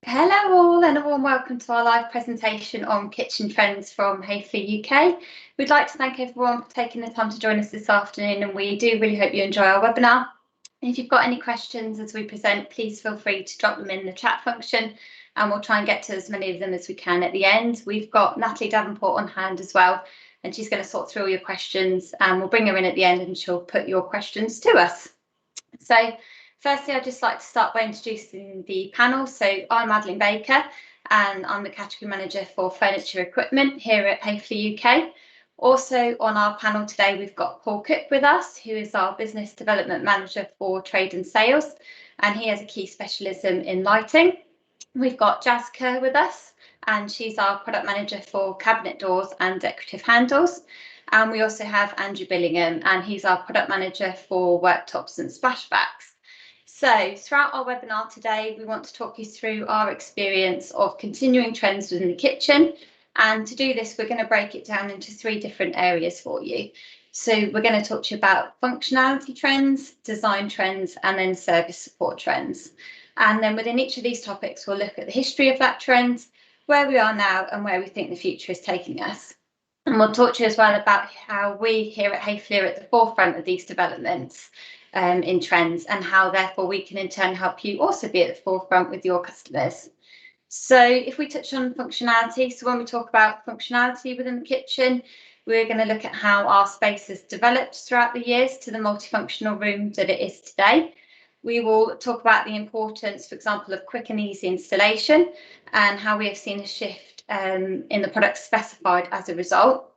Hello all and a warm welcome to our live presentation on kitchen trends from Häfele UK. We'd like to thank everyone for taking the time to join us this afternoon, and we do really hope you enjoy our webinar. If you've got any questions as we present, please feel free to drop them in the chat function and we'll try and get to as many of them as we can at the end. We've got Natalie Davenport on hand as well, and she's going to sort through all your questions, and we'll bring her in at the end and she'll put your questions to us. So firstly, I'd just like to start by introducing the panel. So I'm Madeline Baker and I'm the category manager for furniture equipment here at Häfele UK. Also on our panel today, we've got Paul Cook with us, who is our business development manager for trade and sales, and he has a key specialism in lighting. We've got Jazz Kerr with us, and she's our product manager for cabinet doors and decorative handles. And we also have Andrew Billingham, and he's our product manager for worktops and splashbacks. So throughout our webinar today, we want to talk you through our experience of continuing trends within the kitchen. And to do this, we're going to break it down into 3 different areas for you. So we're going to talk to you about functionality trends, design trends, and then service support trends. And then within each of these topics, we'll look at the history of that trend, where we are now, and where we think the future is taking us. And we'll talk to you as well about how we here at Häfele are at the forefront of these developments in trends, and how therefore we can in turn help you also be at the forefront with your customers. So if we touch on functionality, so when we talk about functionality within the kitchen, we're going to look at how our space has developed throughout the years to the multifunctional room that it is today. We will talk about the importance, for example, of quick and easy installation and how we have seen a shift in the products specified as a result.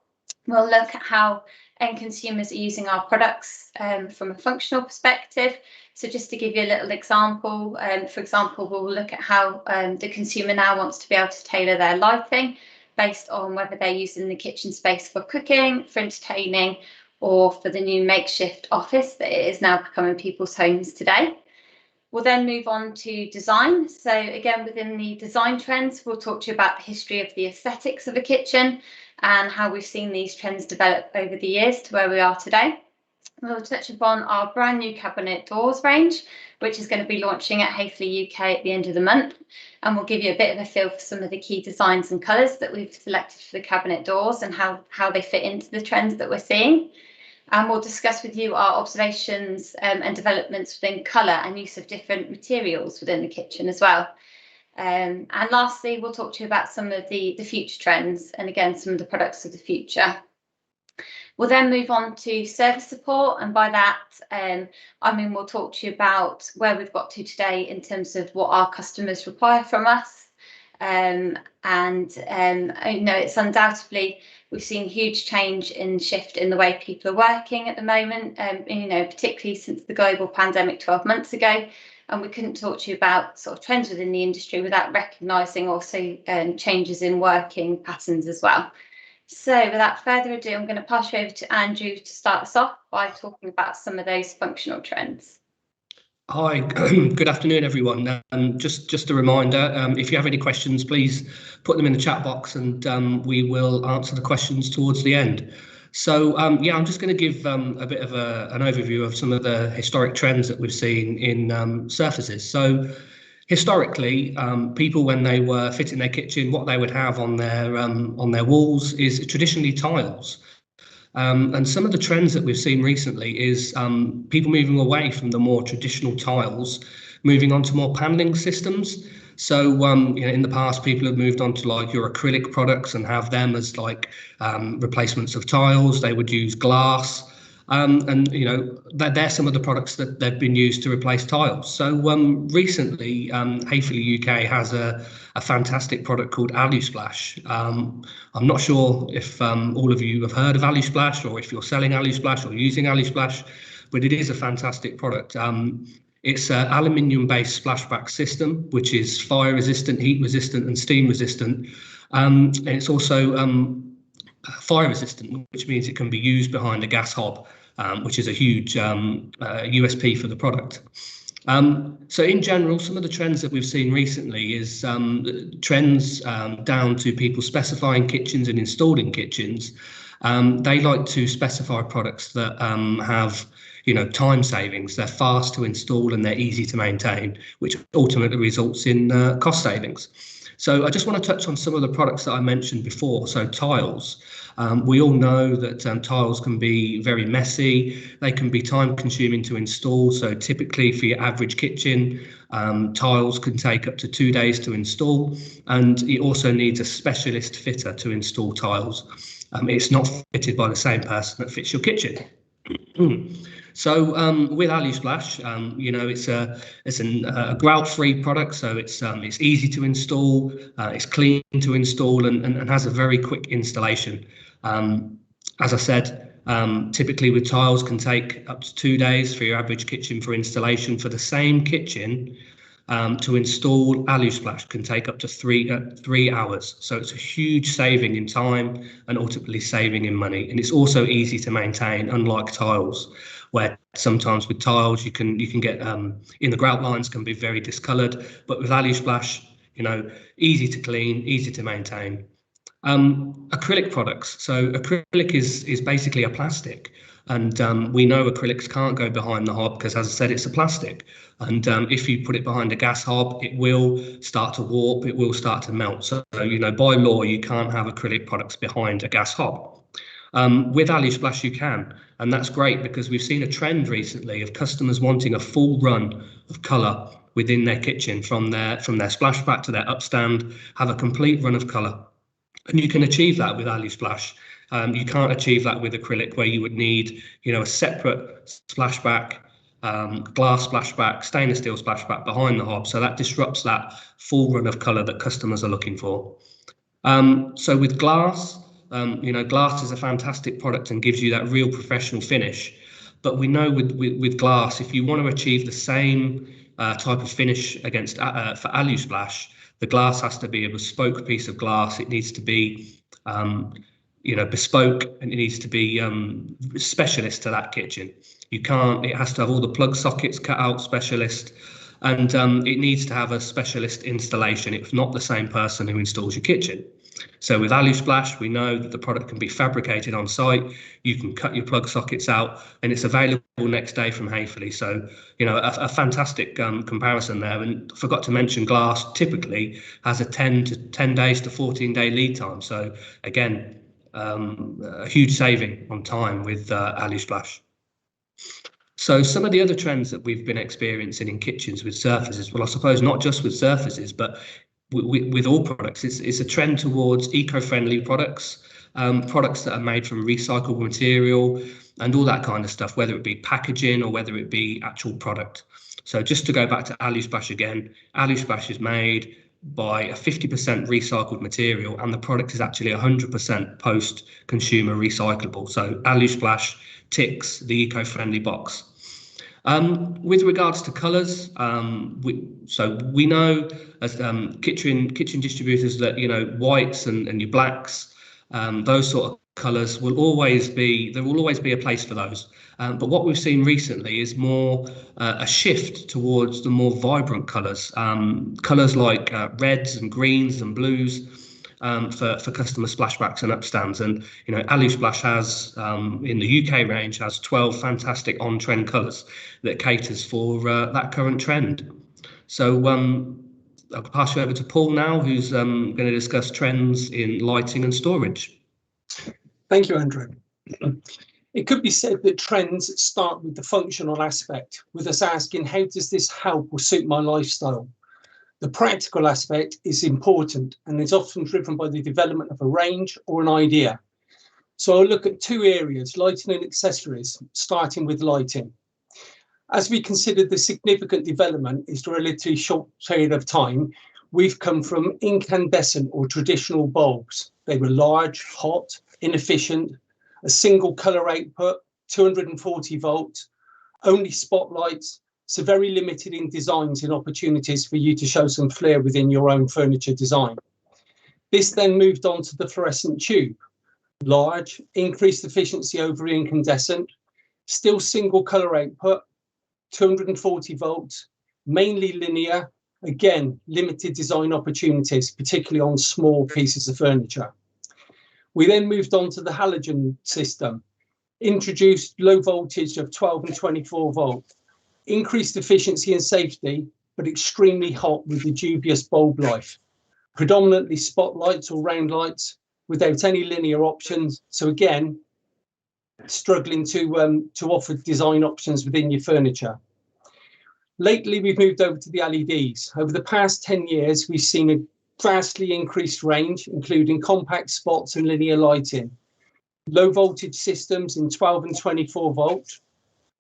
We'll look at how end consumers are using our products from a functional perspective. So just to give you a little example, for example, we'll look at how the consumer now wants to be able to tailor their lighting based on whether they're using the kitchen space for cooking, for entertaining, or for the new makeshift office that it is now becoming people's homes today. We'll then move on to design. So again, within the design trends, we'll talk to you about the history of the aesthetics of a kitchen and how we've seen these trends develop over the years to where we are today. We'll touch upon our brand new cabinet doors range, which is going to be launching at Häfele UK at the end of the month. And we'll give you a bit of a feel for some of the key designs and colours that we've selected for the cabinet doors and how they fit into the trends that we're seeing. And we'll discuss with you our observations and developments within colour and use of different materials within the kitchen as well. And lastly, we'll talk to you about some of the future trends and again, some of the products of the future. We'll then move on to service support, and by that, we'll talk to you about where we've got to today in terms of what our customers require from us. It's undoubtedly, we've seen huge change in shift in the way people are working at the moment, particularly since the global pandemic 12 months ago. And we couldn't talk to you about sort of trends within the industry without recognising also changes in working patterns as well. So without further ado, I'm going to pass you over to Andrew to start us off by talking about some of those functional trends. Hi, good afternoon, everyone. Just a reminder, if you have any questions, please put them in the chat box and we will answer the questions towards the end. So, I'm just going to give a bit of an overview of some of the historic trends that we've seen in surfaces. So, historically, people, when they were fitting their kitchen, what they would have on their walls is traditionally tiles. And some of the trends that we've seen recently is people moving away from the more traditional tiles, moving on to more paneling systems. So, in the past, people have moved on to like your acrylic products and have them as like replacements of tiles. They would use glass. They're some of the products that they've been used to replace tiles. So recently, Häfele UK has a fantastic product called Alusplash. I'm not sure if all of you have heard of Alusplash or if you're selling Alusplash or using Alusplash, but it is a fantastic product. It's an aluminium-based splashback system, which is fire resistant, heat resistant, and steam resistant. And it's also fire resistant, which means it can be used behind a gas hob, which is a huge USP for the product. So in general, some of the trends that we've seen recently is trends down to people specifying kitchens and installing kitchens. They like to specify products that have time savings. They're fast to install and they're easy to maintain, which ultimately results in cost savings. So I just want to touch on some of the products that I mentioned before. So tiles. We all know that tiles can be very messy. They can be time consuming to install. So typically for your average kitchen, tiles can take up to 2 days to install. And it also needs a specialist fitter to install tiles. It's not fitted by the same person that fits your kitchen. So with Alusplash, it's a grout-free product, so it's easy to install, it's clean to install, and has a very quick installation. As I said, typically with tiles can take up to 2 days for your average kitchen for installation. For the same kitchen, to install Alusplash can take up to 3 hours. So it's a huge saving in time and ultimately saving in money. And it's also easy to maintain, unlike tiles, where sometimes with tiles you can get in the grout lines can be very discoloured. But with Alusplash, easy to clean, easy to maintain. Acrylic products. So acrylic is basically a plastic, and we know acrylics can't go behind the hob because, as I said, it's a plastic. And if you put it behind a gas hob, it will start to warp, it will start to melt. So, by law, you can't have acrylic products behind a gas hob. With Alusplash, you can, and that's great because we've seen a trend recently of customers wanting a full run of colour within their kitchen, from their splashback to their upstand, have a complete run of colour. And you can achieve that with Alusplash. You can't achieve that with acrylic, where you would need, a separate splashback, glass splashback, stainless steel splashback behind the hob. So that disrupts that full run of colour that customers are looking for. So with glass, glass is a fantastic product and gives you that real professional finish. But we know with glass, if you want to achieve the same type of finish against for Alusplash, the glass has to be a bespoke piece of glass. It needs to be, bespoke, and it needs to be specialist to that kitchen. It has to have all the plug sockets cut out, specialist, and it needs to have a specialist installation. It's not the same person who installs your kitchen. So with Alusplash, we know that the product can be fabricated on site. You can cut your plug sockets out, and it's available next day from Häfele. So, a fantastic comparison there. And forgot to mention, glass typically has a 10 days to 14-day lead time. So again, a huge saving on time with Alusplash. So some of the other trends that we've been experiencing in kitchens with surfaces, well, I suppose not just with surfaces, but with all products, it's a trend towards eco-friendly products, products that are made from recycled material and all that kind of stuff, whether it be packaging or whether it be actual product. So just to go back to Alusplash again, Alusplash is made by a 50% recycled material, and the product is actually 100% post-consumer recyclable. So Alusplash ticks the eco-friendly box. With regards to colours, we know as kitchen distributors that whites and your blacks, those sort of colours will always be a place for those. But what we've seen recently is more a shift towards the more vibrant colours, colours like reds and greens and blues. For customer splashbacks and upstands, and Alusplash has in the UK range has 12 fantastic on-trend colours that caters for that current trend. So I'll pass you over to Paul now, who's going to discuss trends in lighting and storage. Thank you, Andrew. It could be said that trends start with the functional aspect, with us asking, how does this help or suit my lifestyle? The practical aspect is important and is often driven by the development of a range or an idea. So I'll look at two areas, lighting and accessories, starting with lighting. As we consider the significant development is a relatively short period of time, we've come from incandescent or traditional bulbs. They were large, hot, inefficient, a single colour output, 240 volts, only spotlights, so very limited in designs and opportunities for you to show some flair within your own furniture design. This then moved on to the fluorescent tube. Large, increased efficiency over incandescent, still single colour output, 240 volts, mainly linear, again, limited design opportunities, particularly on small pieces of furniture. We then moved on to the halogen system. introduced low voltage of 12 and 24 volt, increased efficiency and safety, but extremely hot with the dubious bulb life, predominantly spotlights or round lights without any linear options. So again, struggling to offer design options within your furniture. Lately, we've moved over to the LEDs. Over the past 10 years, we've seen a vastly increased range, including compact spots and linear lighting, low voltage systems in 12 and 24 volt,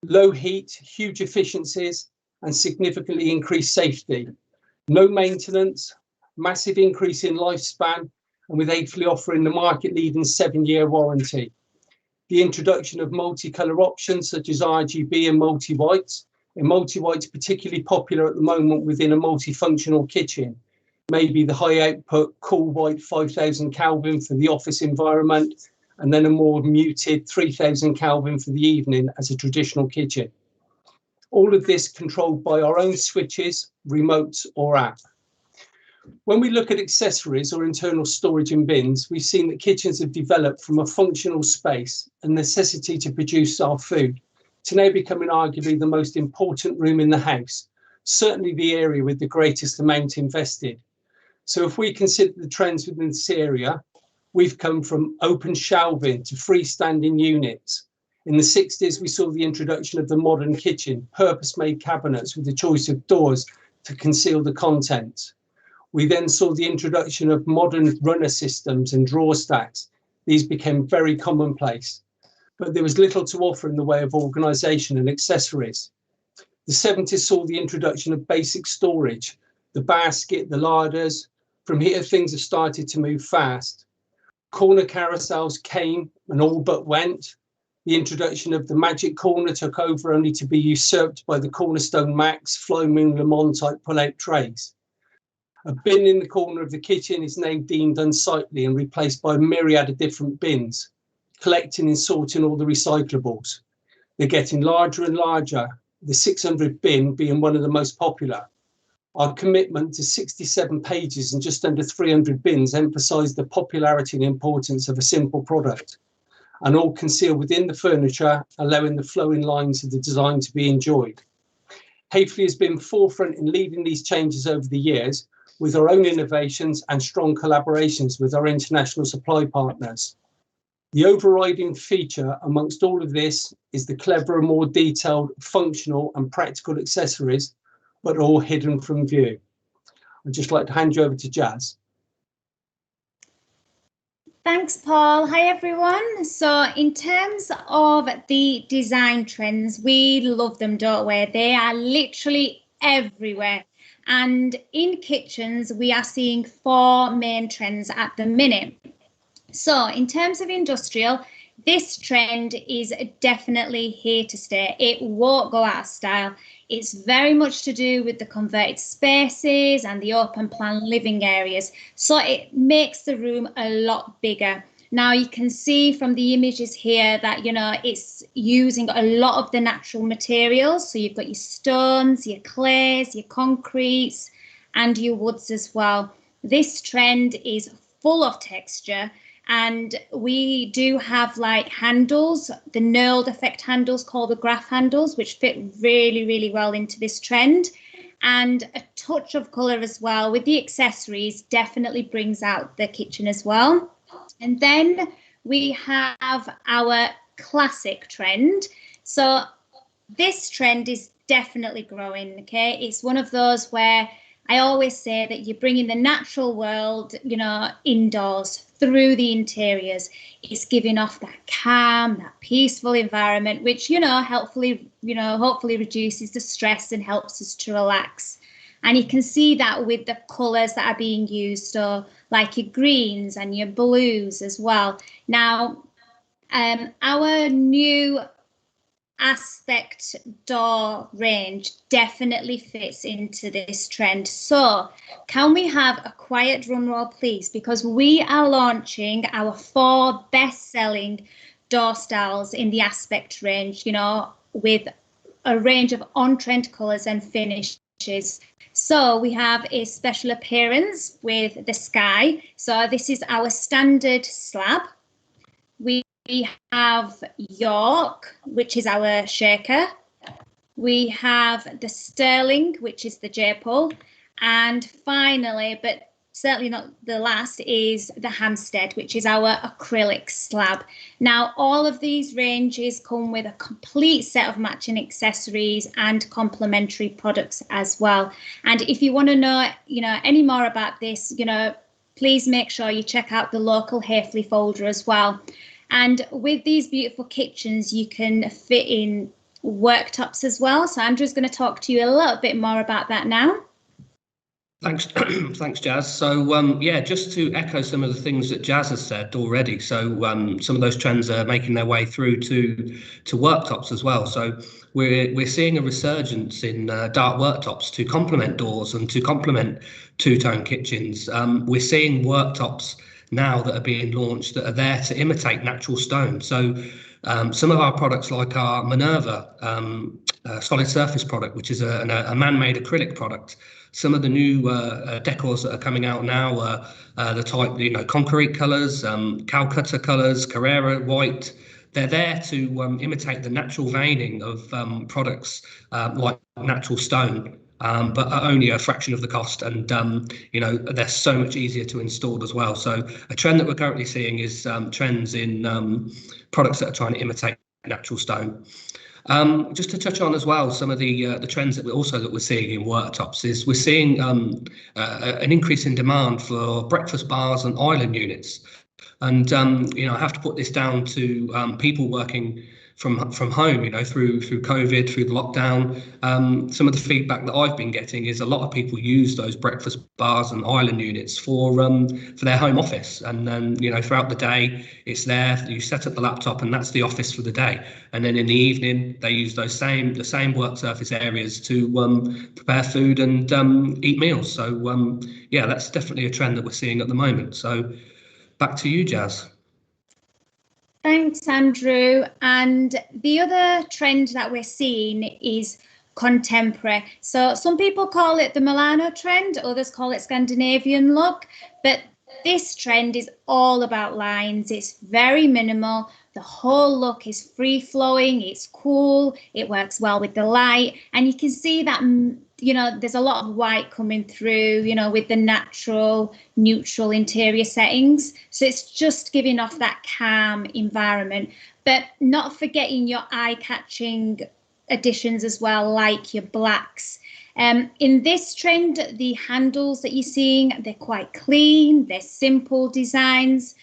low heat, huge efficiencies, and significantly increased safety. No maintenance, massive increase in lifespan, and with Häfele offering the market-leading 7-year warranty. The introduction of multicolour options such as RGB and multi-whites. And multi-white's particularly popular at the moment within a multifunctional kitchen. Maybe the high output cool white 5000 Kelvin for the office environment, and then a more muted 3000 Kelvin for the evening as a traditional kitchen. All of this controlled by our own switches, remotes or app. When we look at accessories or internal storage in bins, we've seen that kitchens have developed from a functional space and necessity to produce our food to now becoming arguably the most important room in the house, certainly the area with the greatest amount invested. So if we consider the trends within this area, we've come from open shelving to freestanding units. In the 60s, we saw the introduction of the modern kitchen, purpose-made cabinets with the choice of doors to conceal the contents. We then saw the introduction of modern runner systems and drawer stacks. These became very commonplace, but there was little to offer in the way of organisation and accessories. The 70s saw the introduction of basic storage, the basket, the larders. From here, things have started to move fast. Corner carousels came and all but went. The introduction of the magic corner took over, only to be usurped by the Cornerstone Max, Fly Moon, Le Mans type pull-out trays. A bin in the corner of the kitchen is now deemed unsightly and replaced by a myriad of different bins, collecting and sorting all the recyclables. They're getting larger and larger, the 600 bin being one of the most popular. Our commitment to 67 pages and just under 300 bins emphasised the popularity and importance of a simple product, and all concealed within the furniture, allowing the flowing lines of the design to be enjoyed. Häfele has been forefront in leading these changes over the years with our own innovations and strong collaborations with our international supply partners. The overriding feature amongst all of this is the cleverer, more detailed, functional and practical accessories, but all hidden from view. I'd just like to hand you over to Jazz. Thanks, Paul. Hi, everyone. So in terms of the design trends, we love them, don't we? They are literally everywhere. And in kitchens, we are seeing 4 main trends at the minute. So in terms of industrial, this trend is definitely here to stay. It won't go out of style. It's very much to do with the converted spaces and the open plan living areas. So it makes the room a lot bigger. Now you can see from the images here that, you know, it's using a lot of the natural materials. So you've got your stones, your clays, your concretes, and your woods as well. This trend is full of texture. And we do have like handles, the knurled effect handles called the graph handles, which fit really, really well into this trend. And a touch of colour as well with the accessories definitely brings out the kitchen as well. And then we have our classic trend. So this trend is definitely growing, okay? It's one of those where I always say that you're bringing the natural world, you know, indoors through the interiors. It's giving off that calm, that peaceful environment, which, you know, hopefully reduces the stress and helps us to relax. And you can see that with the colours that are being used, so like your greens and your blues as well. Now, our new aspect door range definitely fits into this trend. So can we have a quiet drum roll, please? Because we are launching our 4 best-selling door styles in the aspect range, you know, with a range of on-trend colours and finishes. So we have a special appearance with the sky. So this is our standard slab. We we have York, which is our shaker. We have the Sterling, which is the J-pull. And finally, but certainly not the last, is the Hampstead, which is our acrylic slab. Now, all of these ranges come with a complete set of matching accessories and complementary products as well. And if you want to know, any more about this, please make sure you check out the local Häfele folder as well. And with these beautiful kitchens, you can fit in worktops as well. So Andrew's going to talk to you a little bit more about that now. Thanks, thanks, Jazz. So yeah, just to echo some of the things that Jazz has said already. So some of those trends are making their way through to worktops as well. So we're seeing a resurgence in dark worktops to complement doors and to complement two-tone kitchens. We're seeing worktops now that are being launched that are there to imitate natural stone. So some of our products, like our Minerva solid surface product, which is a man-made acrylic product. Some of the new decors that are coming out now are the type, concrete colours, Calcutta colours, Carrera white. They're there to imitate the natural veining of products like natural stone, but are only a fraction of the cost, and they're so much easier to install as well. So a trend that we're currently seeing is trends in products that are trying to imitate natural stone. Just to touch on as well, some of the trends that we're seeing in worktops is we're seeing an increase in demand for breakfast bars and island units. And I have to put this down to people working from home, through COVID, through the lockdown. Some of the feedback that I've been getting is a lot of people use those breakfast bars and island units for their home office. And then, throughout the day, it's there. You set up the laptop, and that's the office for the day. And then in the evening, they use the same work surface areas to prepare food and eat meals. So yeah, that's definitely a trend that we're seeing at the moment. So back to you, Jazz. Thanks, Andrew. And the other trend that we're seeing is contemporary. So some people call it the Milano trend, others call it Scandinavian look, but this trend is all about lines. It's very minimal. The whole look is free flowing, it's cool, it works well with the light, and you can see that there's a lot of white coming through, with the natural neutral interior settings. So it's just giving off that calm environment, but not forgetting your eye-catching additions as well, like your blacks. In this trend, the handles that you're seeing, they're quite clean, they're simple designs,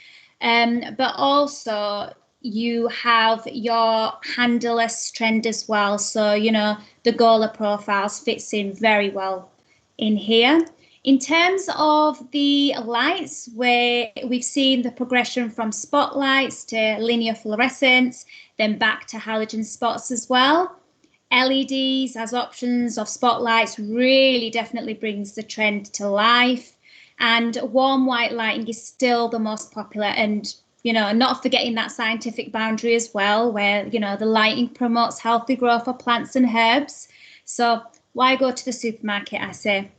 but also you have your handleless trend as well. So, the Gola profiles fits in very well in here. In terms of the lights, where we've seen the progression from spotlights to linear fluorescence, then back to halogen spots as well. LEDs as options of spotlights really definitely brings the trend to life. And warm white lighting is still the most popular, and not forgetting that scientific boundary as well, where, the lighting promotes healthy growth of plants and herbs. So why go to the supermarket, I say.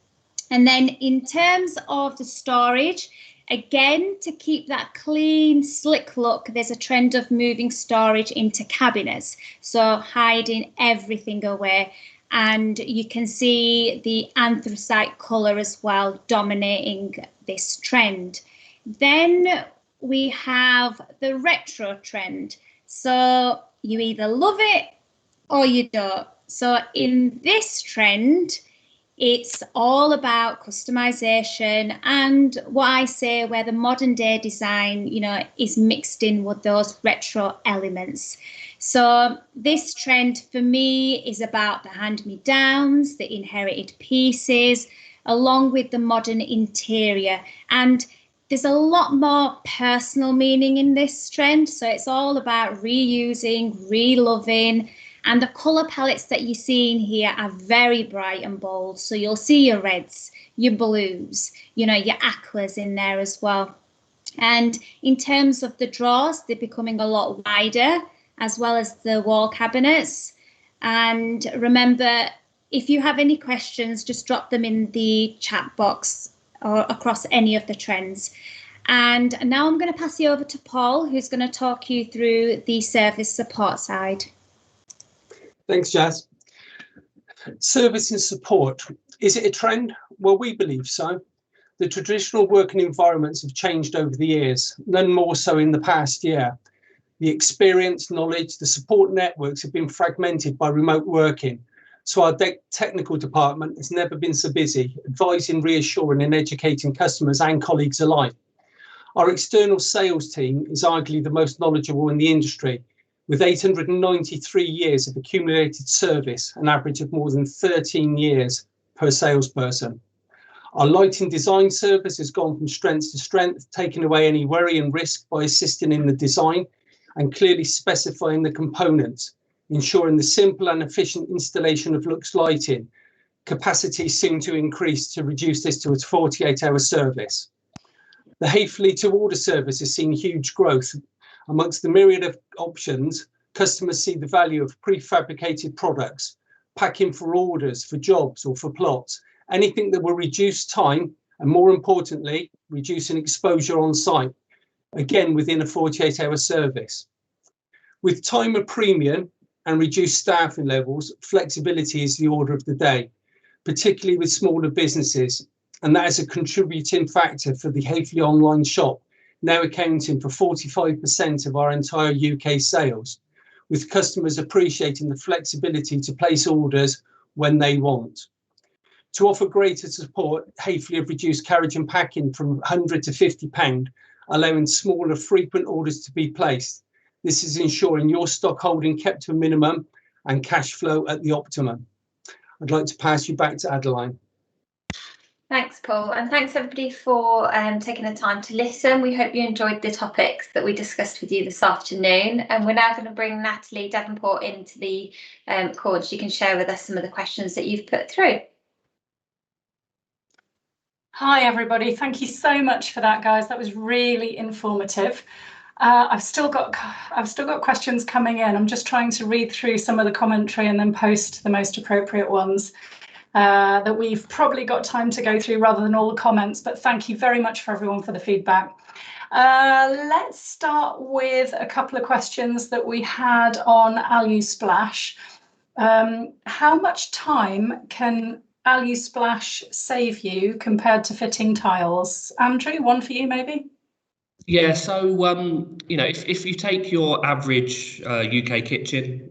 And then in terms of the storage, again, to keep that clean, slick look, there's a trend of moving storage into cabinets. So hiding everything away. And you can see the anthracite colour as well dominating this trend. Then we have the retro trend. So you either love it or you don't. So in this trend, it's all about customization and what I say, where the modern day design, is mixed in with those retro elements. So this trend for me is about the hand-me-downs, the inherited pieces, along with the modern interior. And there's a lot more personal meaning in this trend. So it's all about reusing, re-loving, and the colour palettes that you see in here are very bright and bold. So you'll see your reds, your blues, your aquas in there as well. And in terms of the drawers, they're becoming a lot wider, as well as the wall cabinets. And remember, if you have any questions, just drop them in the chat box or across any of the trends. And now I'm going to pass you over to Paul, who's going to talk you through the service support side. Thanks, Jazz. Service and support. Is it a trend? Well, we believe so. The traditional working environments have changed over the years, none more so in the past year. The experience, knowledge, the support networks have been fragmented by remote working. So our technical department has never been so busy, advising, reassuring and educating customers and colleagues alike. Our external sales team is arguably the most knowledgeable in the industry, with 893 years of accumulated service, an average of more than 13 years per salesperson. Our lighting design service has gone from strength to strength, taking away any worry and risk by assisting in the design and clearly specifying the components, ensuring the simple and efficient installation of Lux lighting. Capacity soon to increase to reduce this to its 48-hour service. The Häfele to order service has seen huge growth. Amongst the myriad of options, customers see the value of prefabricated products, packing for orders, for jobs or for plots, anything that will reduce time and, more importantly, reducing exposure on site, again within a 48-hour service. With time a premium and reduced staffing levels, flexibility is the order of the day, particularly with smaller businesses, and that is a contributing factor for the Häfele online shop, now accounting for 45% of our entire UK sales, with customers appreciating the flexibility to place orders when they want. To offer greater support, Häfele have reduced carriage and packing from £100 to £50, allowing smaller frequent orders to be placed. This is ensuring your stock holding kept to a minimum and cash flow at the optimum. I'd like to pass you back to Adeline. Thanks, Paul, and thanks everybody for taking the time to listen. We hope you enjoyed the topics that we discussed with you this afternoon, and we're now going to bring Natalie Davenport into the call so you can share with us some of the questions that you've put through. Hi everybody, thank you so much for that, guys. That was really informative. I've still got questions coming in. I'm just trying to read through some of the commentary and then post the most appropriate ones that we've probably got time to go through rather than all the comments, but thank you very much for everyone for the feedback. Let's start with a couple of questions that we had on AluSplash. How much time can AluSplash save you compared to fitting tiles? Andrew, one for you maybe? Yeah, so you know, if you take your average UK kitchen,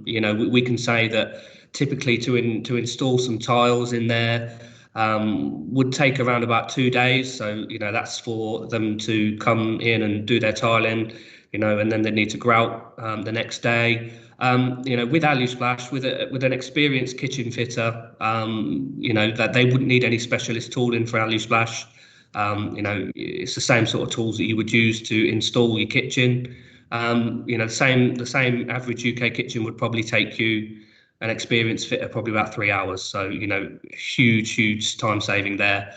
you know, we can say that typically to install some tiles in there would take around about 2 days. So you know, that's for them to come in and do their tiling, you know, and then they need to grout the next day. You know, with AluSplash, with an experienced kitchen fitter, you know, that they wouldn't need any specialist tooling for AluSplash. You know, it's the same sort of tools that you would use to install your kitchen. You know, the same average UK kitchen would probably take you, an experienced fitter, probably about 3 hours. So, you know, huge time saving there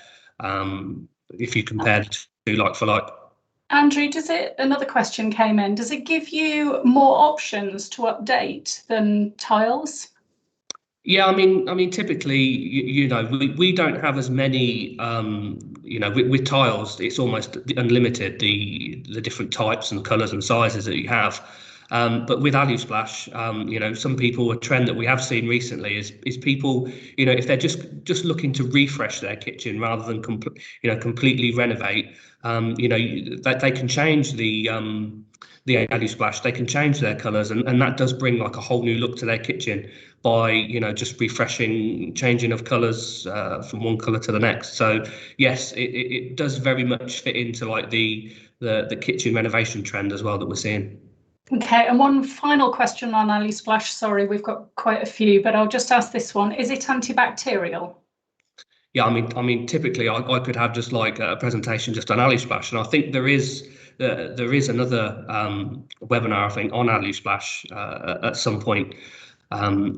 if you compare the two like for like. Andrew, another question came in. Does it give you more options to update than tiles? Yeah, I mean, typically, you know, we don't have as many, you know, with tiles, it's almost unlimited, the different types and colours and sizes that you have. But with AluSplash, you know, some people, a trend that we have seen recently is people, you know, if they're just looking to refresh their kitchen rather than completely renovate, you know, that they can change the AluSplash, they can change their colours, and that does bring like a whole new look to their kitchen by, you know, just refreshing, changing of colours from one colour to the next. So yes, it does very much fit into like the kitchen renovation trend as well that we're seeing. Okay, and one final question on AluSplash. Sorry, we've got quite a few, but I'll just ask this one. Is it antibacterial? Yeah, I mean, typically I could have just like a presentation just on AluSplash, and I think there is another webinar, I think, on AluSplash at some point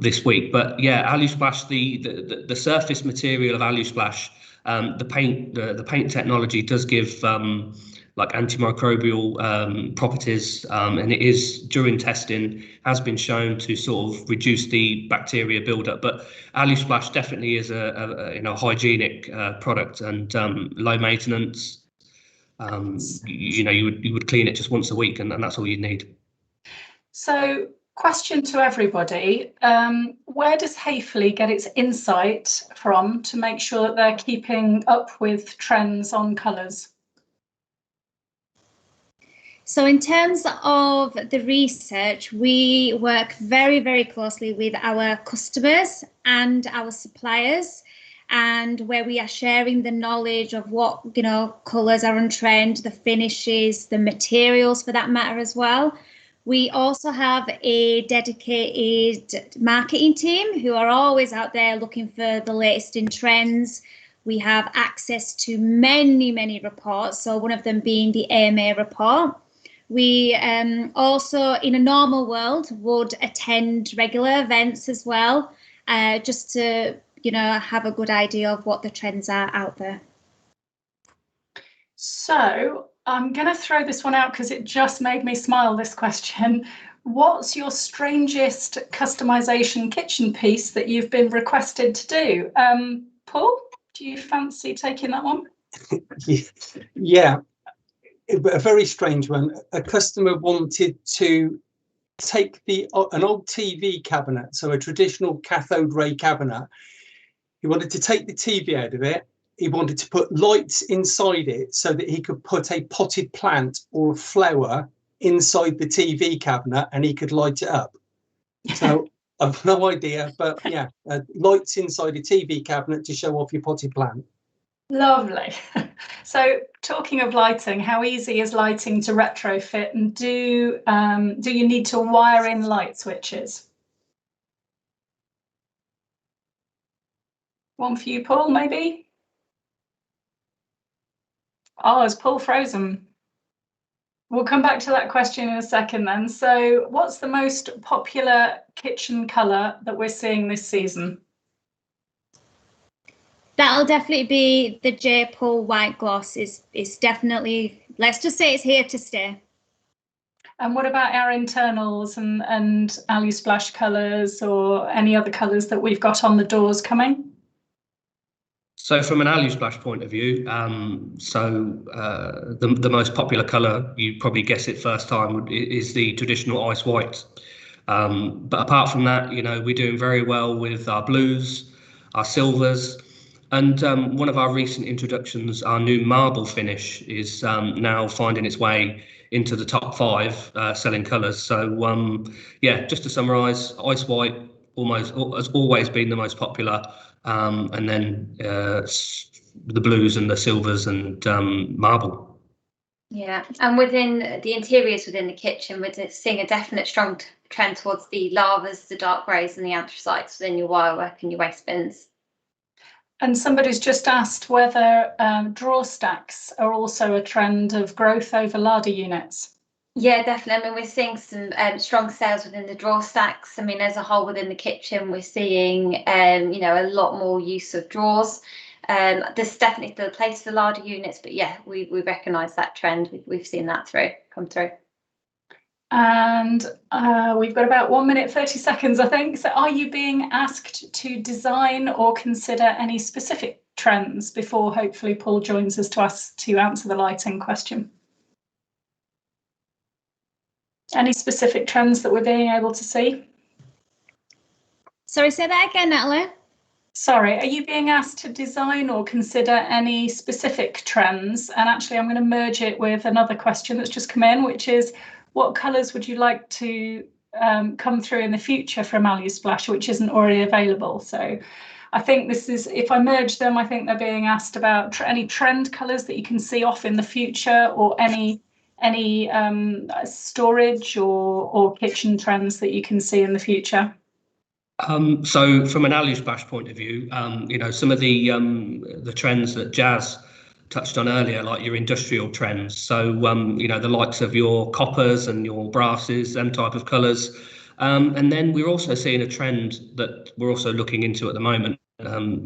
this week. But yeah, AluSplash, the surface material of AluSplash, the paint technology does give like antimicrobial properties, and it is, during testing, has been shown to sort of reduce the bacteria buildup. But AluSplash definitely is a you know, hygienic product and low maintenance. you would clean it just once a week, and that's all you need. So, question to everybody, where does Häfele get its insight from to make sure that they're keeping up with trends on colours? So in terms of the research, we work very, very closely with our customers and our suppliers, and where we are sharing the knowledge of what, colours are on trend, the finishes, the materials for that matter as well. We also have a dedicated marketing team who are always out there looking for the latest in trends. We have access to many, many reports, so one of them being the AMA report. We also, in a normal world, would attend regular events as well, just to, have a good idea of what the trends are out there. So I'm going to throw this one out because it just made me smile, this question. What's your strangest customization kitchen piece that you've been requested to do? Paul, do you fancy taking that one? Yeah. A very strange one. A customer wanted to take an old TV cabinet, so a traditional cathode ray cabinet. He wanted to take the TV out of it. He wanted to put lights inside it so that he could put a potted plant or a flower inside the TV cabinet and he could light it up. So I've no idea, but yeah, lights inside a TV cabinet to show off your potted plant. Lovely. So talking of lighting, how easy is lighting to retrofit, and do you need to wire in light switches? One for you, Paul, maybe? Oh, is Paul frozen? We'll come back to that question in a second then. So what's the most popular kitchen colour that we're seeing this season? That'll definitely be the J. Paul white gloss. Is definitely, let's just say it's here to stay. And what about our internals and Alusplash colours or any other colours that we've got on the doors coming? So from an Alusplash point of view, the most popular colour, you probably guess it first time, is the traditional ice white. But apart from that, we're doing very well with our blues, our silvers, and one of our recent introductions, our new marble finish, is now finding its way into the top 5 selling colours. So yeah, just to summarise, ice white has always been the most popular. And then the blues and the silvers and marble. Yeah, and within the interiors within the kitchen, we're seeing a definite strong trend towards the lavas, the dark greys and the anthracites within your wire work and your waste bins. And somebody's just asked whether drawer stacks are also a trend of growth over larder units. Yeah, definitely. I mean, we're seeing some strong sales within the drawer stacks. I mean, as a whole within the kitchen, we're seeing, a lot more use of drawers. There's definitely still a place for larder units, but yeah, we recognise that trend. We've seen that come through. And we've got about 1 minute, 30 seconds, I think. So are you being asked to design or consider any specific trends before hopefully Paul joins us to answer the lighting question? Any specific trends that we're being able to see? Sorry, say that again, Natalie. Sorry, are you being asked to design or consider any specific trends? And actually, I'm going to merge it with another question that's just come in, which is, what colours would you like to come through in the future from Alusplash, which isn't already available? So I think this is, if I merge them, I think they're being asked about any trend colours that you can see off in the future, or any storage or kitchen trends that you can see in the future. So from an Alusplash point of view, some of the trends that Jazz touched on earlier, like your industrial trends. So the likes of your coppers and your brasses, them type of colours. And then we're also seeing a trend that we're also looking into at the moment,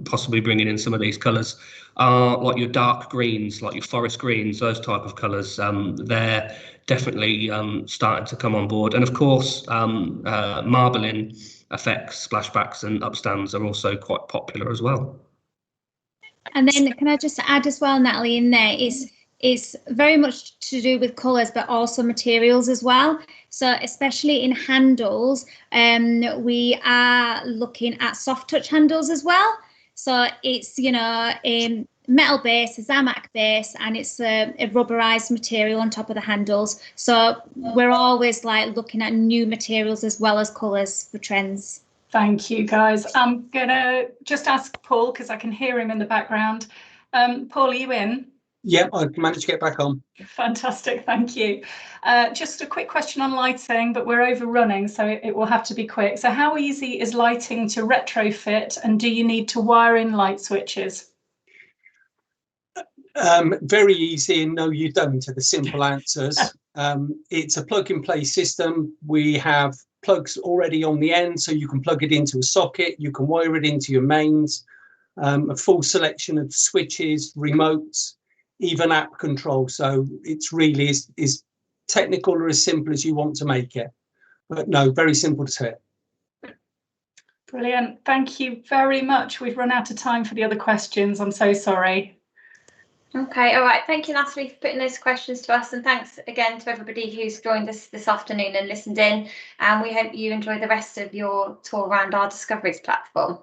possibly bringing in some of these colours, like your dark greens, like your forest greens, those type of colours. They're definitely starting to come on board. And of course, marbling effects, splashbacks and upstands are also quite popular as well. And then can I just add as well, Natalie, in there is it's very much to do with colours, but also materials as well. So especially in handles, we are looking at soft touch handles as well. So it's, you know, metal base, a Zamac base, and it's a rubberized material on top of the handles. So we're always like looking at new materials as well as colours for trends. Thank you, guys. I'm gonna just ask Paul because I can hear him in the background. Paul, are you in? Yeah, I managed to get back on. Fantastic, thank you. Just a quick question on lighting, but we're overrunning, so it will have to be quick. So how easy is lighting to retrofit, and do you need to wire in light switches? Very easy, and no, you don't, are the simple answers. It's a plug-and-play system. We have plugs already on the end, so you can plug it into a socket, you can wire it into your mains, a full selection of switches, remotes, even app control. So it's really as technical or as simple as you want to make it. But no, very simple to set. Brilliant. Thank you very much. We've run out of time for the other questions. I'm so sorry. Okay, all right. Thank you, Natalie, for putting those questions to us. And thanks again to everybody who's joined us this afternoon and listened in. And we hope you enjoy the rest of your tour around our Discoveries platform.